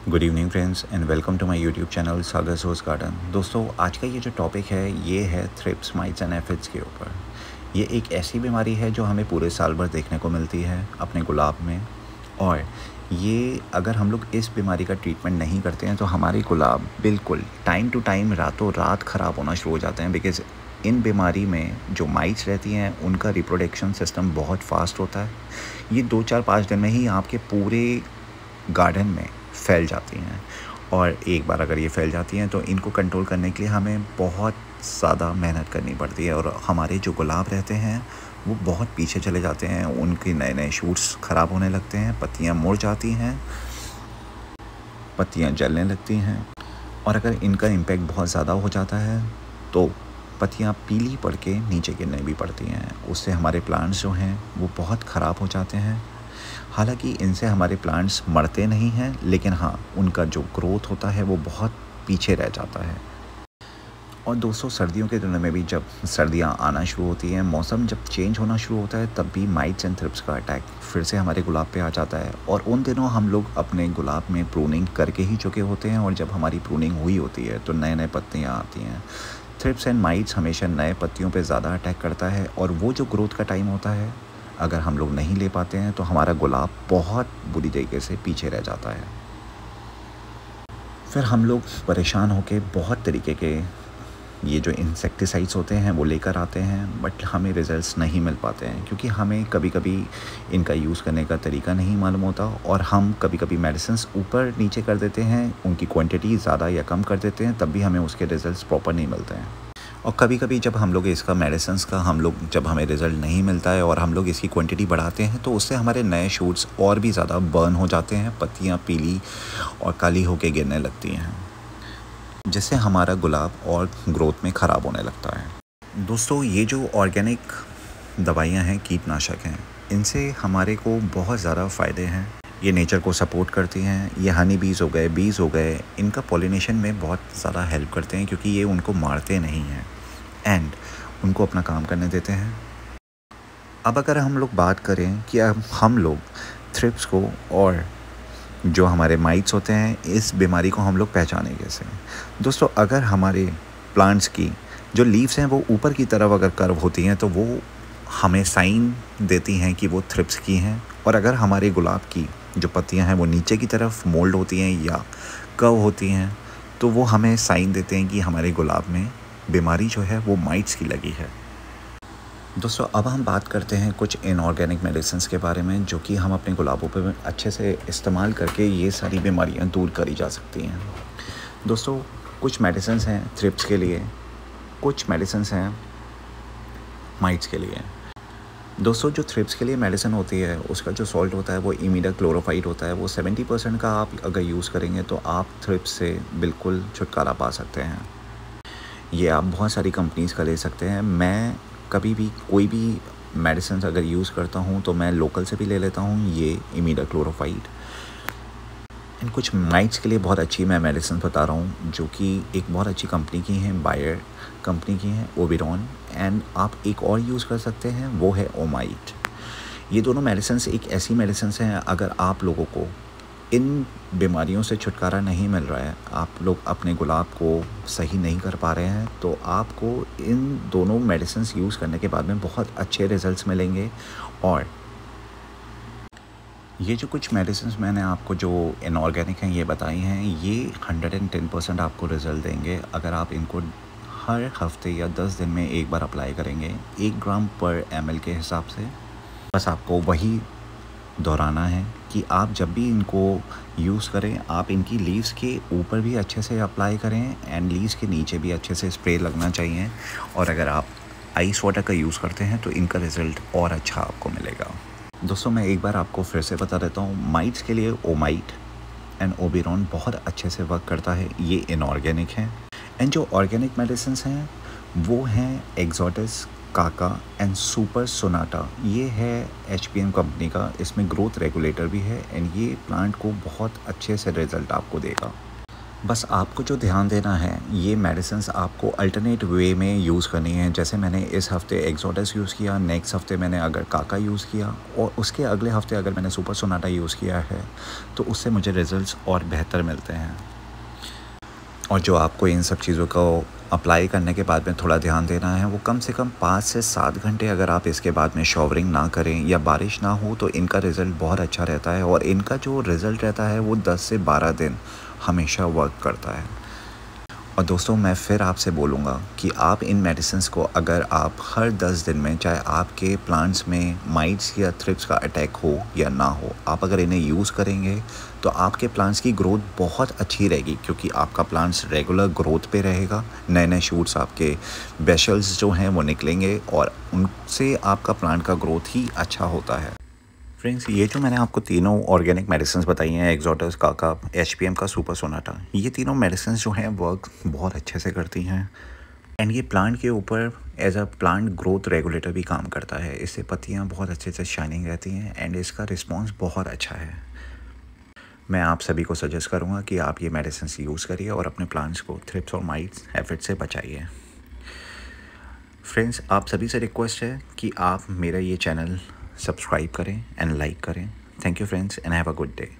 Good evening friends and welcome to my YouTube channel Sagar Rose Garden. दोस्तों आज का ये जो टॉपिक है ये है थ्रिप्स, माइट्स एंड एफिड्स के ऊपर। ये एक ऐसी बीमारी है जो हमें पूरे साल भर देखने को मिलती है अपने गुलाब में, और ये अगर हम लोग इस बीमारी का ट्रीटमेंट नहीं करते हैं तो हमारे गुलाब बिल्कुल टाइम टू टाइम रातों रात ख़राब होना शुरू हो जाते हैं। बिकॉज़ इन बीमारी में जो माइट्स रहती हैं उनका रिप्रोडक्शन सिस्टम बहुत फास्ट होता है। ये 2-4-5 दिन में ही आपके पूरे गार्डन में फैल जाती हैं, और एक बार अगर ये फैल जाती हैं तो इनको कंट्रोल करने के लिए हमें बहुत ज़्यादा मेहनत करनी पड़ती है, और हमारे जो गुलाब रहते हैं वो बहुत पीछे चले जाते हैं। उनके नए नए शूट्स ख़राब होने लगते हैं, पत्तियाँ मुड़ जाती हैं, पत्तियाँ जलने लगती हैं, और अगर इनका इम्पैक्ट बहुत ज़्यादा हो जाता है तो पत्तियाँ पीली पड़ के नीचे गिरने भी पड़ती हैं। उससे हमारे प्लांट्स जो हैं वो बहुत ख़राब हो जाते हैं। हालांकि इनसे हमारे प्लांट्स मरते नहीं हैं, लेकिन हाँ, उनका जो ग्रोथ होता है वो बहुत पीछे रह जाता है। और दोस्तों सर्दियों के दिनों में भी जब सर्दियाँ आना शुरू होती हैं, मौसम जब चेंज होना शुरू होता है, तब भी माइट्स एंड थ्रिप्स का अटैक फिर से हमारे गुलाब पे आ जाता है। और उन दिनों हम लोग अपने गुलाब में प्रूनिंग करके ही चुके होते हैं, और जब हमारी प्रूनिंग हुई होती है तो नए नए पत्तियाँ आती हैं। थ्रिप्स एंड माइट्स हमेशा नए पत्तियों पर ज़्यादा अटैक करता है, और वो जो ग्रोथ का टाइम होता है अगर हम लोग नहीं ले पाते हैं तो हमारा गुलाब बहुत बुरी तरीके से पीछे रह जाता है। फिर हम लोग परेशान होकर बहुत तरीके के ये जो इंसेक्टिसाइड्स होते हैं वो लेकर आते हैं, बट हमें रिजल्ट्स नहीं मिल पाते हैं, क्योंकि हमें कभी कभी इनका यूज़ करने का तरीका नहीं मालूम होता, और हम कभी कभी मेडिसिन्स ऊपर नीचे कर देते हैं, उनकी क्वांटिटी ज़्यादा या कम कर देते हैं, तब भी हमें उसके रिज़ल्ट्स प्रॉपर नहीं मिलते हैं। और कभी कभी जब हम लोग इसका मेडिसिन्स का जब हमें रिज़ल्ट नहीं मिलता है और हम लोग इसकी क्वांटिटी बढ़ाते हैं तो उससे हमारे नए शूट्स और भी ज़्यादा बर्न हो जाते हैं, पत्तियाँ पीली और काली होके गिरने लगती हैं, जिससे हमारा गुलाब और ग्रोथ में ख़राब होने लगता है। दोस्तों ये जो ऑर्गेनिक दवाइयाँ हैं, कीटनाशक हैं, इनसे हमारे को बहुत ज़्यादा फ़ायदे हैं। ये नेचर को सपोर्ट करती हैं। ये हनी बीज हो गए, इनका पॉलिनेशन में बहुत ज़्यादा हेल्प करते हैं, क्योंकि ये उनको मारते नहीं हैं एंड उनको अपना काम करने देते हैं। अब अगर हम लोग बात करें कि अब हम लोग थ्रिप्स को और जो हमारे माइट्स होते हैं, इस बीमारी को हम लोग पहचाने कैसे। दोस्तों अगर हमारे प्लांट्स की जो लीव्स हैं वो ऊपर की तरफ अगर कर्व होती हैं तो वो हमें साइन देती हैं कि वो थ्रिप्स की हैं, और अगर हमारे गुलाब की जो पत्तियां हैं वो नीचे की तरफ मोल्ड होती हैं या कर्व होती हैं तो वो हमें साइन देते हैं कि हमारे गुलाब में बीमारी जो है वो माइट्स की लगी है। दोस्तों अब हम बात करते हैं कुछ इनऑर्गेनिक मेडिसिन्स के बारे में, जो कि हम अपने गुलाबों पर अच्छे से इस्तेमाल करके ये सारी बीमारियां दूर करी जा सकती हैं। दोस्तों कुछ मेडिसिन्स हैं थ्रिप्स के लिए, कुछ मेडिसिन्स हैं माइट्स के लिए। दोस्तों जो थ्रिप्स के लिए मेडिसिन होती है उसका जो सॉल्ट होता है वो इमिडाक्लोरोफाइड होता है। वो 70% का आप अगर यूज़ करेंगे तो आप थ्रिप्स से बिल्कुल छुटकारा पा सकते हैं। ये आप बहुत सारी कंपनीज़ का ले सकते हैं। मैं कभी भी कोई भी मेडिसिन अगर यूज़ करता हूँ तो मैं लोकल से भी ले लेता हूँ ये इमिडाक्लोरोफाइड। इन कुछ माइट्स के लिए बहुत अच्छी मैं मेडिसिन बता रहा हूँ, जो कि एक बहुत अच्छी कंपनी की हैं, बायर कंपनी की हैं, ओबेरॉन। एंड आप एक और यूज़ कर सकते हैं, वो है ओमाइट। ये दोनों मेडिसिन एक ऐसी मेडिसिन हैं, अगर आप लोगों को इन बीमारियों से छुटकारा नहीं मिल रहा है, आप लोग अपने गुलाब को सही नहीं कर पा रहे हैं, तो आपको इन दोनों मेडिसिन यूज़ करने के बाद में बहुत अच्छे रिजल्ट्स मिलेंगे। और ये जो कुछ मेडिसिन मैंने आपको जो इनऑर्गेनिक हैं ये बताई हैं, ये 110% आपको रिज़ल्ट देंगे अगर आप इनको हर हफ्ते या 10 दिन में एक बार अप्लाई करेंगे, 1 ग्राम पर ml के हिसाब से। बस आपको वही दोहराना है कि आप जब भी इनको यूज़ करें, आप इनकी लीव्स के ऊपर भी अच्छे से अप्लाई करें एंड लीव्स के नीचे भी अच्छे से स्प्रे लगना चाहिए। और अगर आप आइस वाटर का यूज़ करते हैं तो इनका रिज़ल्ट और अच्छा आपको मिलेगा। दोस्तों मैं एक बार आपको फिर से बता देता हूँ, माइट्स के लिए ओमाइट एंड ओबेरॉन बहुत अच्छे से वर्क करता है। ये इनऑर्गेनिक हैं। एंड जो ऑर्गेनिक मेडिसिन हैं वो हैं एक्सोटिस, काका एंड सुपर सोनाटा। ये है HPM कंपनी का, इसमें ग्रोथ रेगुलेटर भी है एंड ये प्लांट को बहुत अच्छे से रिज़ल्ट आपको देगा। बस आपको जो ध्यान देना है, ये मेडिसिन्स आपको अल्टरनेट वे में यूज़ करनी है। जैसे मैंने इस हफ़्ते एक्सोडस यूज़ किया, नेक्स्ट हफ़्ते मैंने अगर काका यूज़ किया और उसके अगले हफ़्ते अगर मैंने सुपर सोनाटा यूज़ किया है, तो उससे मुझे रिज़ल्ट्स और बेहतर मिलते हैं। और जो आपको इन सब चीज़ों को अप्लाई करने के बाद में थोड़ा ध्यान देना है, वो कम से कम 5 से 7 घंटे अगर आप इसके बाद में शॉवरिंग ना करें या बारिश ना हो, तो इनका रिज़ल्ट बहुत अच्छा रहता है। और इनका जो रिज़ल्ट रहता है वो 10 से 12 दिन हमेशा वर्क करता है। और दोस्तों, मैं फिर आपसे बोलूँगा कि आप इन मेडिसिन्स को अगर आप हर 10 दिन में, चाहे आपके प्लांट्स में माइट्स या थ्रिप्स का अटैक हो या ना हो, आप अगर इन्हें यूज़ करेंगे तो आपके प्लांट्स की ग्रोथ बहुत अच्छी रहेगी, क्योंकि आपका प्लांट्स रेगुलर ग्रोथ पे रहेगा। नए नए शूट्स, आपके बेशल्स जो हैं वो निकलेंगे और उनसे आपका प्लांट का ग्रोथ ही अच्छा होता है। फ्रेंड्स, ये जो मैंने आपको तीनों ऑर्गेनिक मेडिसिन्स बताई हैं, एक्सोडस, काका, एचपीएम का सुपर सोनाटा, ये तीनों मेडिसिन्स जो हैं वर्क बहुत अच्छे से करती हैं। एंड ये प्लांट के ऊपर as a plant growth regulator भी काम करता है। इससे पत्तियाँ बहुत अच्छे से शाइनिंग रहती हैं एंड इसका रिस्पॉन्स बहुत अच्छा है। मैं आप सभी को सजेस्ट करूँगा कि आप ये मेडिसिन्स यूज़ करिए और अपने प्लांट्स को थ्रिप्स और माइट्स एफिड से बचाइए। फ्रेंड्स, आप सभी से रिक्वेस्ट है कि आप मेरा ये चैनल सब्सक्राइब करें एंड लाइक करें। Thank you friends and have a good day.